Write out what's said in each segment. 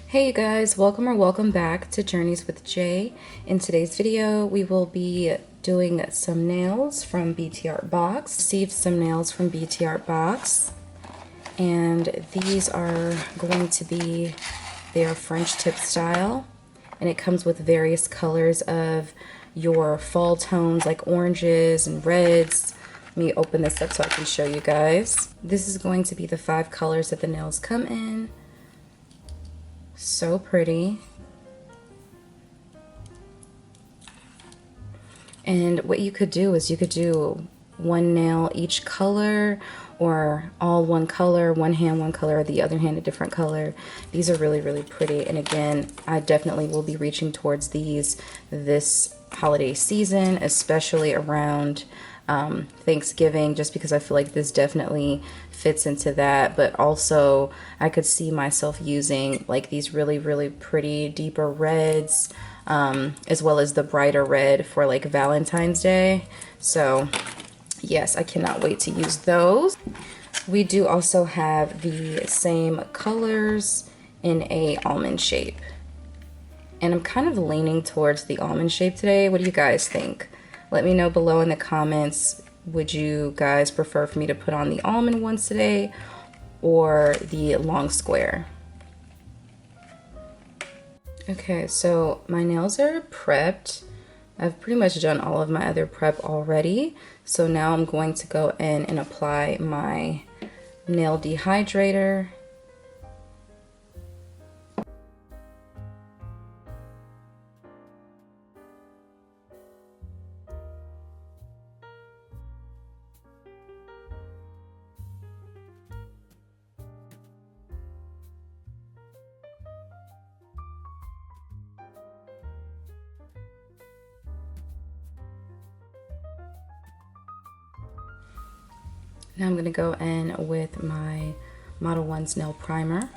Hey you guys, welcome back to Journeys with Jay. In today's video, we will be doing some nails from BTartBox. Received some nails from BTartBox, and these are going to be, they are French tip style, and it comes with various colors of your fall tones like oranges and reds. Let me open this up so I can show you guys. This is going to be the 5 colors that the nails come in. So pretty. And what you could do is you could do one nail each color, or all one color, one hand one color, the other hand a different color. These are really pretty, and again, I definitely will be reaching towards these this holiday season, especially around Thanksgiving, just because I feel like this definitely fits into that. But also I could see myself using like these really pretty deeper reds, as well as the brighter red for like Valentine's Day. So yes, I cannot wait to use those. We do also have the same colors in a almond shape, and I'm kind of leaning towards the almond shape today. What do you guys think? Let me know below in the comments. Would you guys prefer for me to put on the almond ones today or the long square? Okay, so my nails are prepped. I've pretty much done all of my other prep already. So now I'm going to go in and apply my nail dehydrator. Now I'm going to go in with my Model 1's nail primer.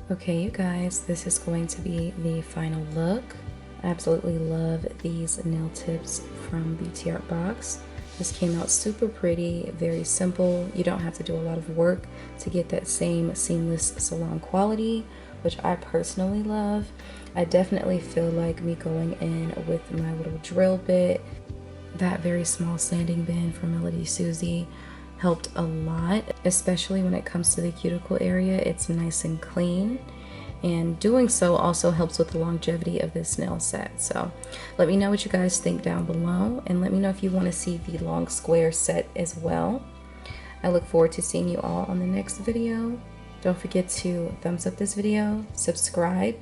Okay, you guys, this is going to be the final look. I absolutely love these nail tips from BTartBox. This came out super pretty, very simple. You don't have to do a lot of work to get that same seamless salon quality, which I personally love. I definitely feel like me going in with my little drill bit, that very small sanding band from Melody Susie, helped a lot, especially when it comes to the cuticle area. It's nice and clean, and doing so also helps with the longevity of this nail set. So let me know what you guys think down below, and let me know if you want to see the long square set as well. I look forward to seeing you all on the next video. Don't forget to thumbs up this video, subscribe,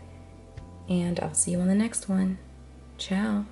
and I'll see you on the next one. Ciao.